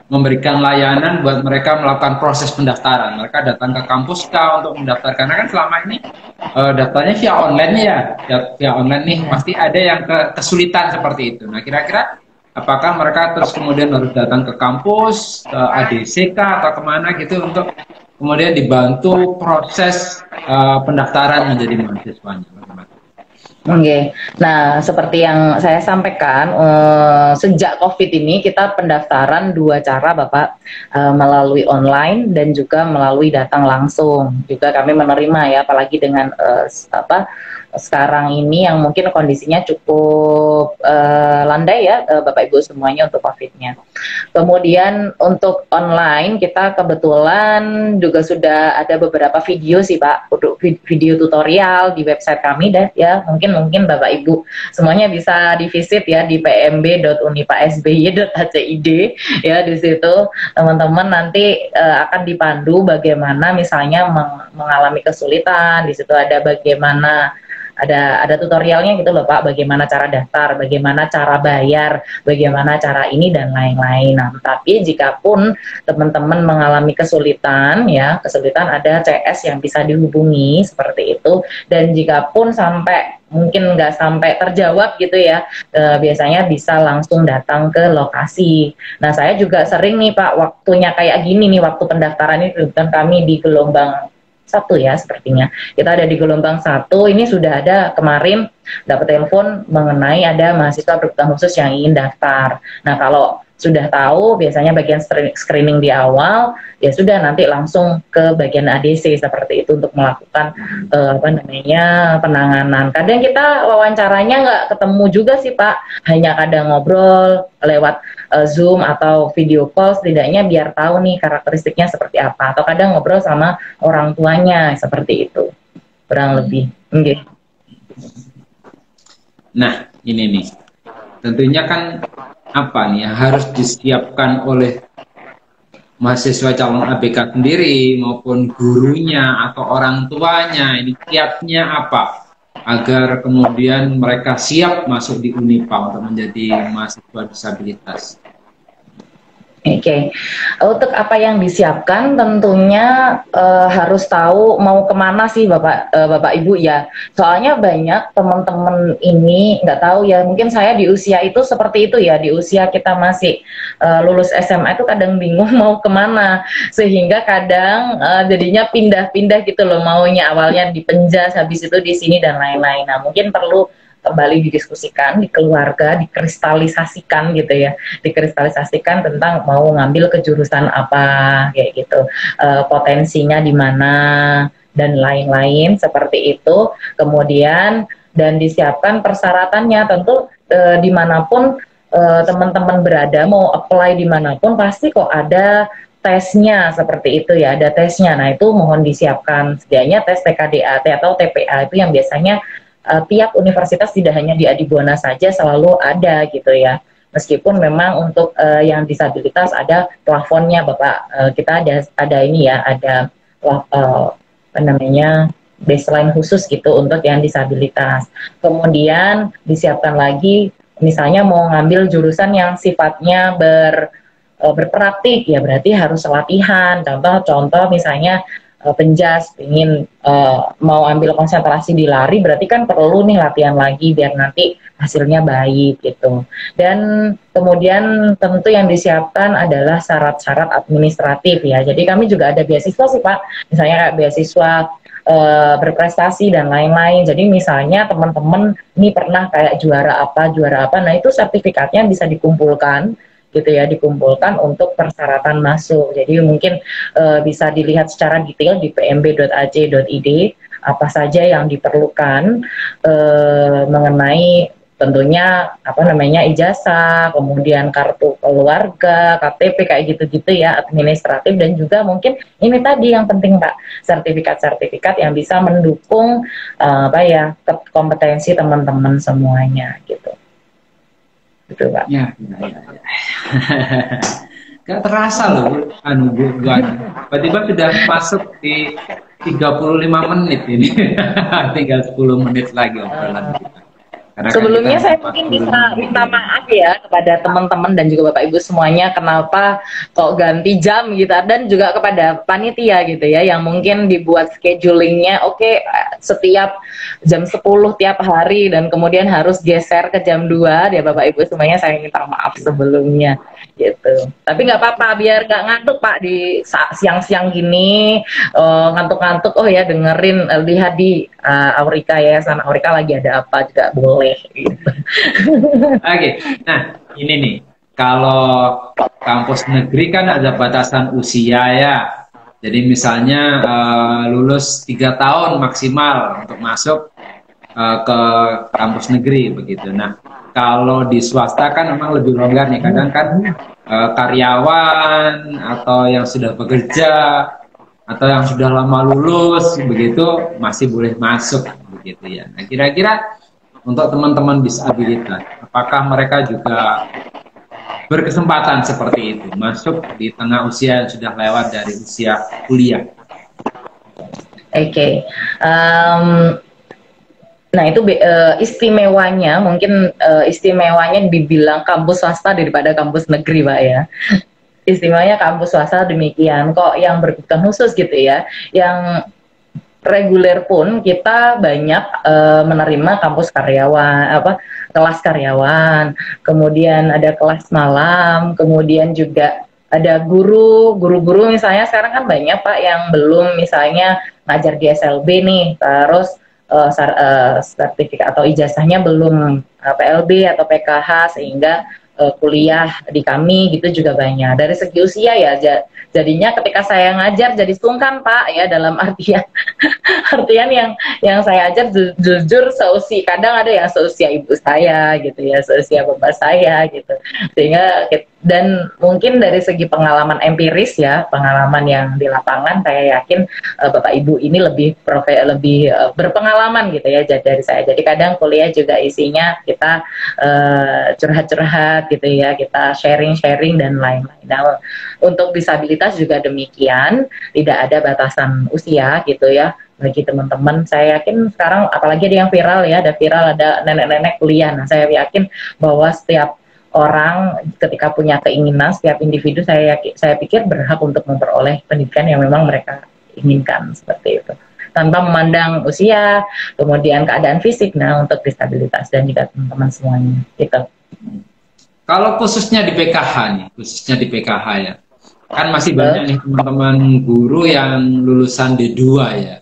memberikan layanan buat mereka melakukan proses pendaftaran? Mereka datang ke kampus kah untuk mendaftar? Karena kan selama ini daftarnya via online ya, via online nih, pasti ada yang kesulitan seperti itu. Nah, kira-kira apakah mereka terus kemudian harus datang ke kampus, ke ADC kah, atau kemana gitu untuk kemudian dibantu proses pendaftaran menjadi mahasiswanya? Oke, nah seperti yang saya sampaikan, sejak COVID ini kita pendaftaran 2 cara Bapak, melalui online dan juga melalui datang langsung. Juga kami menerima ya, apalagi dengan sekarang ini yang mungkin kondisinya cukup landai ya Bapak Ibu semuanya untuk COVID-nya. Kemudian untuk online kita kebetulan juga sudah ada beberapa video sih Pak, video tutorial di website kami dan ya mungkin Bapak Ibu semuanya bisa divisit ya di pmb.unipasby.ac.id ya. Di situ teman-teman nanti akan dipandu bagaimana misalnya mengalami kesulitan. Di situ ada bagaimana ada tutorialnya gitu loh Pak, bagaimana cara daftar, bagaimana cara bayar, bagaimana cara ini dan lain-lain. Nah, tapi jikapun teman-teman mengalami kesulitan ada CS yang bisa dihubungi seperti itu, dan jikapun mungkin nggak sampai terjawab gitu ya, biasanya bisa langsung datang ke lokasi. Nah, saya juga sering nih Pak, waktunya kayak gini nih, waktu pendaftaran ini kebetulan kami di gelombang 1 ya sepertinya. Kita ada di gelombang 1, ini sudah ada kemarin dapat telepon mengenai ada mahasiswa berkebutuhan khusus yang ingin daftar. Nah, kalau sudah tahu biasanya bagian screening di awal, ya sudah nanti langsung ke bagian ADC seperti itu untuk melakukan penanganan. Kadang kita wawancaranya nggak ketemu juga sih Pak, hanya kadang ngobrol lewat Zoom atau video call, setidaknya biar tahu nih karakteristiknya seperti apa, atau kadang ngobrol sama orang tuanya seperti itu, kurang lebih. Okay. Nah, ini nih tentunya kan apa nih yang harus disiapkan oleh mahasiswa calon ABK sendiri maupun gurunya atau orang tuanya, ini kiatnya apa agar kemudian mereka siap masuk di Unipa untuk menjadi mahasiswa disabilitas. Oke, untuk apa yang disiapkan tentunya harus tahu mau kemana sih Bapak Ibu ya. Soalnya banyak teman-teman ini nggak tahu ya. Mungkin saya di usia itu seperti itu ya. Di usia kita masih lulus SMA itu kadang bingung mau kemana, sehingga kadang jadinya pindah-pindah gitu loh. Maunya awalnya di Penjas, habis itu di sini dan lain-lain. Nah mungkin perlu kembali didiskusikan di keluarga, dikristalisasikan gitu ya, dikristalisasikan tentang mau ngambil kejurusan apa kayak gitu, potensinya di mana dan lain-lain seperti itu. Kemudian dan disiapkan persyaratannya, tentu dimanapun teman-teman berada, mau apply dimanapun pasti kok ada tesnya seperti itu ya, ada tesnya. Nah itu mohon disiapkan sedianya tes TKDAT atau TPA itu yang biasanya tiap universitas tidak hanya di Adibuana saja selalu ada gitu ya. Meskipun memang untuk yang disabilitas ada plafonnya Bapak, kita ada ini ya, ada apa namanya baseline khusus gitu untuk yang disabilitas. Kemudian disiapkan lagi misalnya mau ngambil jurusan yang sifatnya berpraktik ya, berarti harus latihan. Contoh misalnya Penjas ingin mau ambil konsentrasi di lari, berarti kan perlu nih latihan lagi biar nanti hasilnya baik gitu. Dan kemudian tentu yang disiapkan adalah syarat-syarat administratif ya. Jadi kami juga ada beasiswa sih Pak, misalnya kayak beasiswa berprestasi dan lain-lain. Jadi misalnya teman-teman ini pernah kayak juara apa, nah itu sertifikatnya bisa dikumpulkan gitu ya, dikumpulkan untuk persyaratan masuk. Jadi mungkin bisa dilihat secara detail di pmb.ac.id apa saja yang diperlukan mengenai tentunya apa namanya ijazah, kemudian kartu keluarga, KTP kayak gitu-gitu ya, administratif, dan juga mungkin ini tadi yang penting Pak, sertifikat-sertifikat yang bisa mendukung apa ya kompetensi teman-teman semuanya gitu. Betul Pak. Ya. Gak terasa loh, tiba-tiba sudah masuk di 35 menit ini. Tinggal 10 menit lagi obrolan kita. Karena sebelumnya saya mungkin bisa minta maaf ya kepada teman-teman dan juga Bapak Ibu semuanya kenapa kok ganti jam gitu, dan juga kepada panitia gitu ya yang mungkin dibuat schedulingnya oke, setiap jam 10 tiap hari dan kemudian harus geser ke jam 2 ya Bapak Ibu semuanya, saya minta maaf sebelumnya gitu. Tapi nggak apa-apa, biar nggak ngantuk Pak di siang-siang gini, ngantuk-ngantuk oh ya dengerin, lihat di Aurika ya, sana Aurika lagi ada apa juga boleh gitu. Oke, nah ini nih, kalau kampus negeri kan ada batasan usia ya. Jadi misalnya lulus 3 tahun maksimal untuk masuk ke kampus negeri begitu. Nah, kalau di swasta kan memang lebih longgar nih. Kadang kan karyawan atau yang sudah bekerja atau yang sudah lama lulus begitu masih boleh masuk begitu ya. Nah, kira-kira untuk teman-teman disabilitas, apakah mereka juga berkesempatan seperti itu masuk di tengah usia yang sudah lewat dari usia kuliah? Oke. Nah itu istimewanya, mungkin istimewanya dibilang kampus swasta daripada kampus negeri Pak ya. Istimewanya kampus swasta demikian, kok yang berkebutuhan khusus gitu ya, yang reguler pun kita banyak menerima kampus karyawan, kelas karyawan, kemudian ada kelas malam, kemudian juga ada guru-guru misalnya sekarang kan banyak Pak yang belum misalnya ngajar di SLB nih, terus sertifikat atau ijazahnya belum PLB atau PKH sehingga kuliah di kami gitu juga banyak. Dari segi usia ya jadinya ketika saya ngajar jadi sungkan Pak ya, dalam artian yang saya ajar jujur kadang ada yang seusia ibu saya gitu ya, seusia bapak saya gitu, sehingga dan mungkin dari segi pengalaman empiris ya, pengalaman yang di lapangan, saya yakin Bapak Ibu ini lebih berpengalaman gitu ya dari saya. Jadi kadang kuliah juga isinya kita curhat-curhat gitu ya, kita sharing-sharing dan lain-lain. Nah, untuk disabilitas juga demikian, tidak ada batasan usia gitu ya bagi teman-teman. Saya yakin sekarang apalagi ada yang viral ya, ada nenek-nenek kuliah. Nah, saya yakin bahwa setiap orang ketika punya keinginan, setiap individu saya pikir berhak untuk memperoleh pendidikan yang memang mereka inginkan, seperti itu, tanpa memandang usia, kemudian keadaan fisik. Nah, untuk disabilitas dan juga teman-teman semuanya gitu. Kalau khususnya di PKH nih, khususnya di PKH ya, kan masih banyak nih teman-teman guru yang lulusan D2 ya.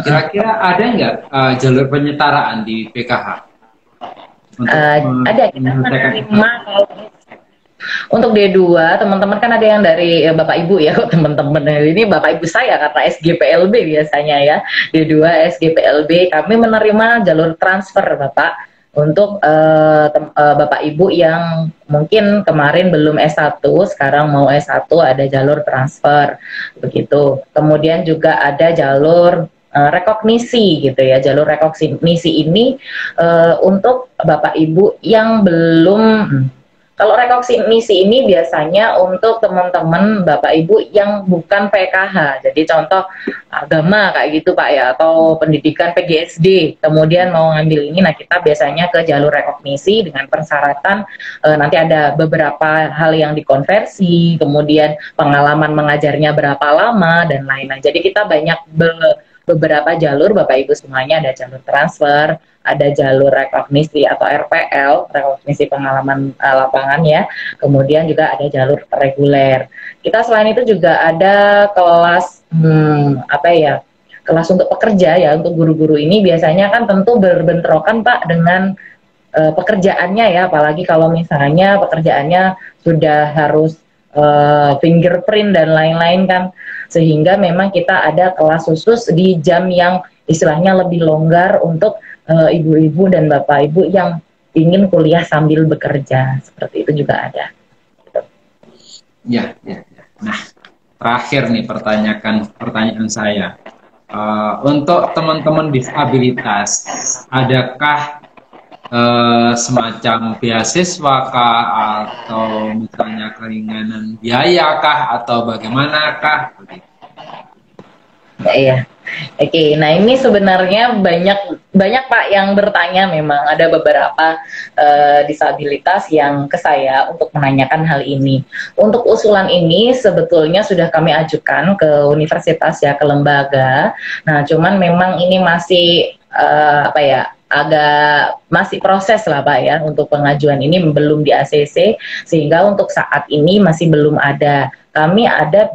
Kira-kira ada nggak jalur penyetaraan di PKH? Ada, kita menerima untuk D2 teman-teman kan ada yang dari Bapak Ibu ya, teman-teman ini Bapak Ibu saya karena SGPLB biasanya ya, D2 SGPLB kami menerima jalur transfer Bapak untuk Bapak Ibu yang mungkin kemarin belum S1 sekarang mau S1, ada jalur transfer begitu. Kemudian juga ada jalur rekognisi gitu ya. Jalur rekognisi ini untuk Bapak Ibu yang belum, kalau rekognisi ini biasanya untuk teman-teman Bapak Ibu yang bukan PKH. Jadi contoh agama kayak gitu Pak ya, atau pendidikan PGSD, kemudian mau ngambil ini, nah kita biasanya ke jalur rekognisi dengan persyaratan nanti ada beberapa hal yang dikonversi, kemudian pengalaman mengajarnya berapa lama dan lain-lain. Jadi kita banyak beberapa jalur Bapak Ibu semuanya, ada jalur transfer, ada jalur rekognisi atau RPL, rekognisi pengalaman lapangan ya, kemudian juga ada jalur reguler. Kita selain itu juga ada kelas kelas untuk pekerja ya, untuk guru-guru ini biasanya kan tentu berbentrokan Pak dengan pekerjaannya ya, apalagi kalau misalnya pekerjaannya sudah harus fingerprint dan lain-lain kan, sehingga memang kita ada kelas khusus di jam yang istilahnya lebih longgar untuk ibu-ibu dan bapak ibu yang ingin kuliah sambil bekerja, seperti itu juga ada. Ya. Nah, terakhir nih pertanyaan saya, untuk teman-teman disabilitas, adakah semacam beasiswa kah, atau misalnya keringanan biaya kah, atau bagaimanakah? Iya, oke. Nah ini sebenarnya banyak Pak yang bertanya, memang ada beberapa disabilitas yang ke saya untuk menanyakan hal ini. Untuk usulan ini sebetulnya sudah kami ajukan ke universitas ya, ke lembaga. Nah cuman memang ini masih agak masih proses lah Pak ya, untuk pengajuan ini belum di ACC, sehingga untuk saat ini masih belum ada. Kami ada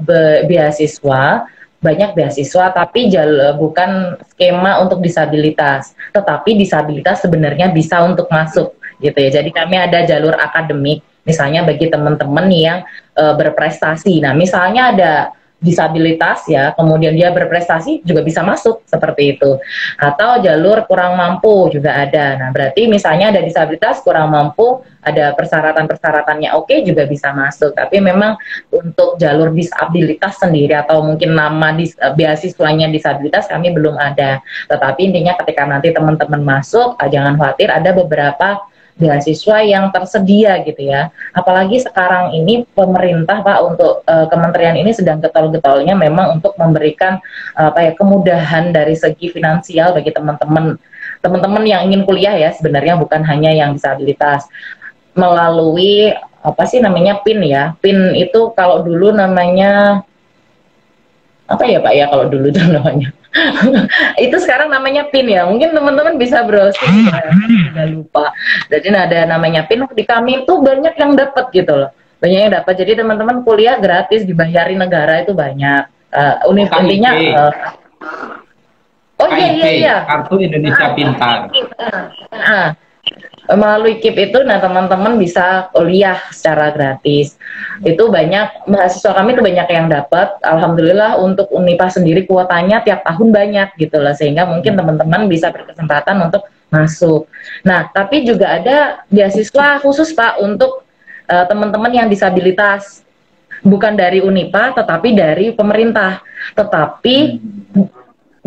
beasiswa, banyak beasiswa, tapi bukan skema untuk disabilitas, tetapi disabilitas sebenarnya bisa untuk masuk gitu ya. Jadi kami ada jalur akademik, misalnya bagi teman-teman yang berprestasi. Nah misalnya ada disabilitas ya, kemudian dia berprestasi juga bisa masuk seperti itu. Atau jalur kurang mampu juga ada. Nah berarti misalnya ada disabilitas kurang mampu, ada persyaratan-persyaratannya oke, juga bisa masuk. Tapi memang untuk jalur disabilitas sendiri atau mungkin nama beasiswanya disabilitas kami belum ada. Tetapi intinya ketika nanti teman-teman masuk, jangan khawatir, ada beberapa beasiswa yang tersedia gitu ya. Apalagi sekarang ini pemerintah Pak, untuk kementerian ini sedang getol-getolnya memang untuk memberikan kemudahan dari segi finansial bagi teman-teman yang ingin kuliah ya, sebenarnya bukan hanya yang disabilitas, melalui PIN ya. PIN itu kalau dulu namanya apa ya Pak ya, kalau dulu itu namanya itu sekarang namanya PIN ya, mungkin teman-teman bisa browsing ya, udah lupa. Jadi ada namanya PIN, di kami itu banyak yang dapat gitu loh, banyak yang dapat. Jadi teman-teman kuliah gratis, dibayari negara itu banyak. Intinya iya Kartu Indonesia Pintar. Melalui KIP itu, nah teman-teman bisa kuliah secara gratis. Itu banyak, mahasiswa kami itu banyak yang dapat. Alhamdulillah untuk Unipa sendiri kuotanya tiap tahun banyak gitu loh, sehingga mungkin teman-teman bisa berkesempatan untuk masuk. Nah tapi juga ada beasiswa khusus Pak untuk teman-teman yang disabilitas, bukan dari Unipa tetapi dari pemerintah. Tetapi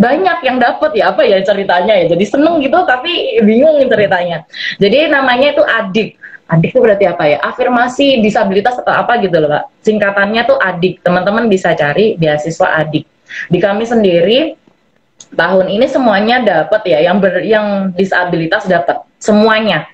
banyak yang dapat ya, apa ya ceritanya ya, jadi seneng gitu tapi bingung ceritanya. Jadi namanya itu ADIK. ADIK itu berarti apa ya, afirmasi disabilitas atau apa gitu loh Pak, singkatannya tuh ADIK. Teman-teman bisa cari beasiswa ADIK. Di kami sendiri tahun ini semuanya dapat ya, yang disabilitas dapat semuanya.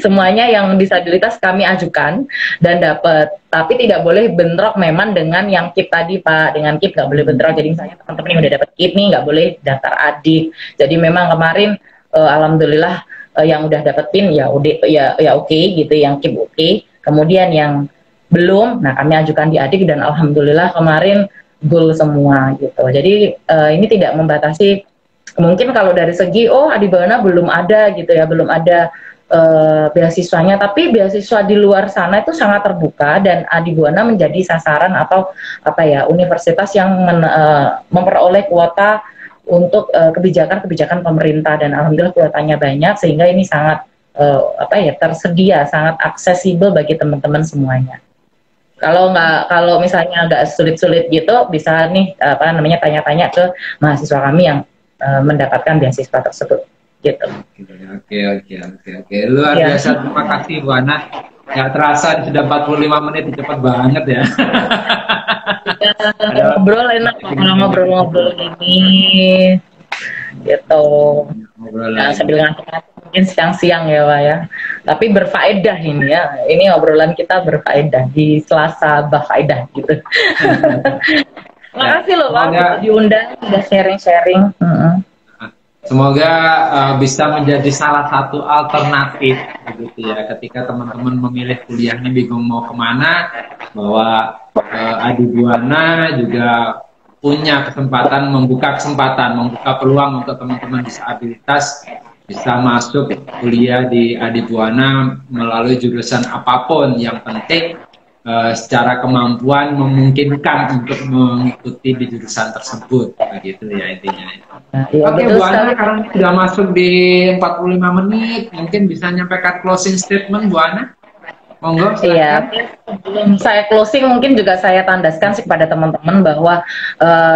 Semuanya yang disabilitas kami ajukan dan dapat, tapi tidak boleh bentrok memang dengan yang KIP tadi Pak. Dengan KIP nggak boleh bentrok, jadi misalnya teman-teman yang udah dapat KIP nih nggak boleh daftar adik. Jadi memang kemarin alhamdulillah yang udah dapat PIN ya udah ya oke gitu, yang KIP oke. Kemudian yang belum, nah kami ajukan di adik dan alhamdulillah kemarin goal semua gitu. Jadi ini tidak membatasi, mungkin kalau dari segi Adibuana belum ada gitu ya, belum ada beasiswanya, tapi beasiswa di luar sana itu sangat terbuka dan Adibuana menjadi sasaran atau apa ya, universitas yang memperoleh kuota untuk kebijakan-kebijakan pemerintah, dan alhamdulillah kuotanya banyak sehingga ini sangat apa ya, tersedia, sangat aksesibel bagi teman-teman semuanya. Kalau misalnya agak sulit-sulit gitu, bisa nih apa namanya, tanya-tanya ke mahasiswa kami yang mendapatkan beasiswa tersebut gitu. Oke. Luar biasa, terima kasih Bu Ana. Nggak terasa sudah 45 menit, cepat banget ya. Ngobrol enak kalau ngobrol-ngobrol ini gitu. Nah, sambil ngantuk-ngantuk mungkin siang-siang ya Pak ya. Tapi berfaedah ini ya. Ini obrolan kita berfaedah di Selasa berfaedah gitu. Makasih loh Pak diundang, udah sharing-sharing. Semoga bisa menjadi salah satu alternatif begitu ya, ketika teman-teman memilih kuliahnya bingung mau kemana, bahwa Adibuana juga punya kesempatan, membuka peluang untuk teman-teman disabilitas bisa masuk kuliah di Adibuana melalui jurusan apapun. Yang penting secara kemampuan memungkinkan untuk mengikuti di jurusan tersebut, begitu ya intinya. Ya, Oke Bu Ana, karena sudah masuk di 45 menit, mungkin bisa nyampaikan closing statement Bu Ana. Monggo. Iya, sebelum saya closing mungkin juga saya tandaskan sih kepada teman-teman bahwa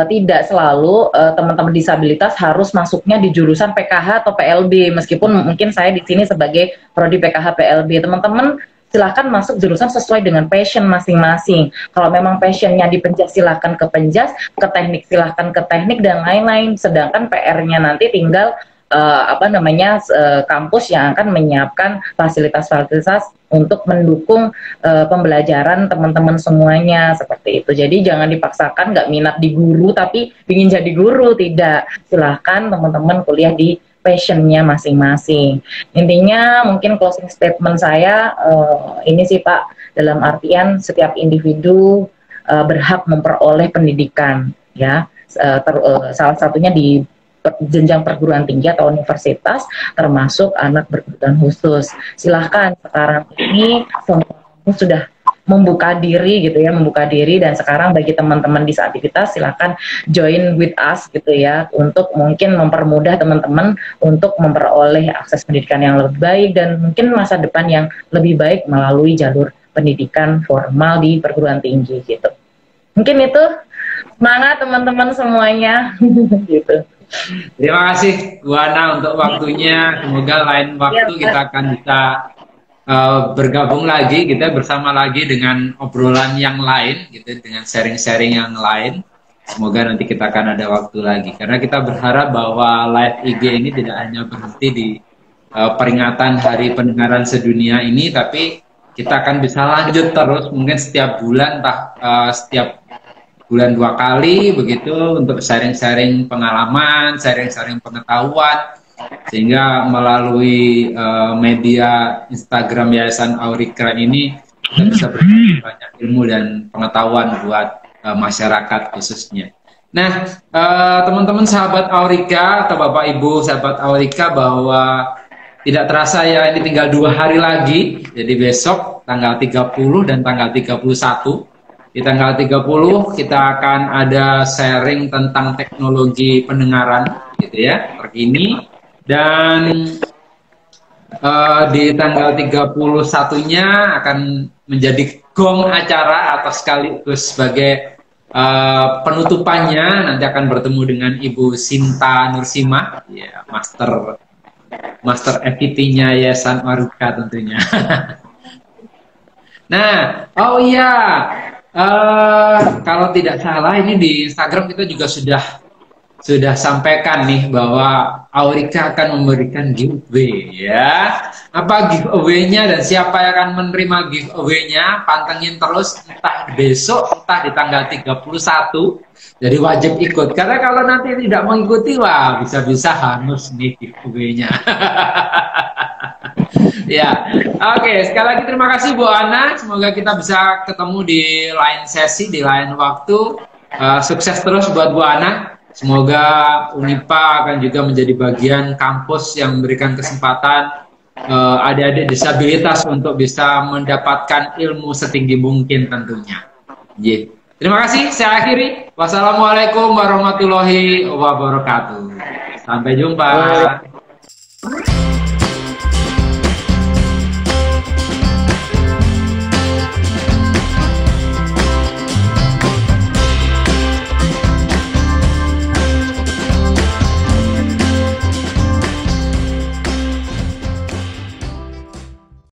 tidak selalu teman-teman disabilitas harus masuknya di jurusan PKH atau PLB, meskipun mungkin saya di sini sebagai prodi PKH PLB. Teman-teman silahkan masuk jurusan sesuai dengan passion masing-masing. Kalau memang passionnya di penjas, silahkan ke penjas, ke teknik silahkan ke teknik dan lain-lain. Sedangkan PR-nya nanti tinggal kampus yang akan menyiapkan fasilitas-fasilitas untuk mendukung pembelajaran teman-teman semuanya seperti itu. Jadi jangan dipaksakan nggak minat di guru tapi ingin jadi guru, tidak. Silahkan teman-teman kuliah di passionnya masing-masing. Intinya mungkin closing statement saya ini sih Pak, dalam artian setiap individu berhak memperoleh pendidikan ya, salah satunya di jenjang perguruan tinggi atau universitas, termasuk anak berkebutuhan khusus. Silahkan, sekarang ini semua sudah membuka diri gitu ya, dan sekarang bagi teman-teman disabilitas silahkan join with us gitu ya, untuk mungkin mempermudah teman-teman untuk memperoleh akses pendidikan yang lebih baik dan mungkin masa depan yang lebih baik melalui jalur pendidikan formal di perguruan tinggi gitu. Mungkin itu, semangat teman-teman semuanya gitu. Terima kasih Bu Ana untuk waktunya. Semoga lain waktu kita akan bisa bergabung lagi, kita bersama lagi dengan obrolan yang lain gitu, dengan sharing-sharing yang lain. Semoga nanti kita akan ada waktu lagi, karena kita berharap bahwa live IG ini tidak hanya berhenti di peringatan Hari Pendengaran Sedunia ini, tapi kita akan bisa lanjut terus, mungkin setiap bulan, setiap bulan 2 kali begitu, untuk sharing-sharing pengalaman, sharing-sharing pengetahuan, sehingga melalui media Instagram Yayasan Aurika ini kita bisa berbagi banyak ilmu dan pengetahuan buat masyarakat khususnya. Nah, teman-teman sahabat Aurika atau Bapak Ibu sahabat Aurika, bahwa tidak terasa ya, ini tinggal 2 hari lagi, jadi besok tanggal 30 dan tanggal 31. Di tanggal 30 kita akan ada sharing tentang teknologi pendengaran gitu ya, terkini. Dan di tanggal 31-nya akan menjadi gong acara atau sekaligus sebagai penutupannya. Nanti akan bertemu dengan Ibu Sinta Nursima, ya, Master FPT-nya Yayasan Maruka tentunya. Nah, oh iya, kalau tidak salah ini di Instagram kita juga sudah sampaikan nih bahwa Aurika akan memberikan giveaway, ya. Apa giveaway-nya dan siapa yang akan menerima giveaway-nya? Pantengin terus, entah besok, entah di tanggal 31. Jadi wajib ikut, karena kalau nanti tidak mengikuti, wah bisa-bisa hangus nih giveaway-nya. Ya, oke. Sekali lagi terima kasih Bu Ana. Semoga kita bisa ketemu di lain sesi, di lain waktu. Sukses terus buat Bu Ana. Semoga Unipa akan juga menjadi bagian kampus yang memberikan kesempatan adik-adik disabilitas untuk bisa mendapatkan ilmu setinggi mungkin tentunya. Yeah. Terima kasih. Saya akhiri. Wassalamualaikum warahmatullahi wabarakatuh. Sampai jumpa.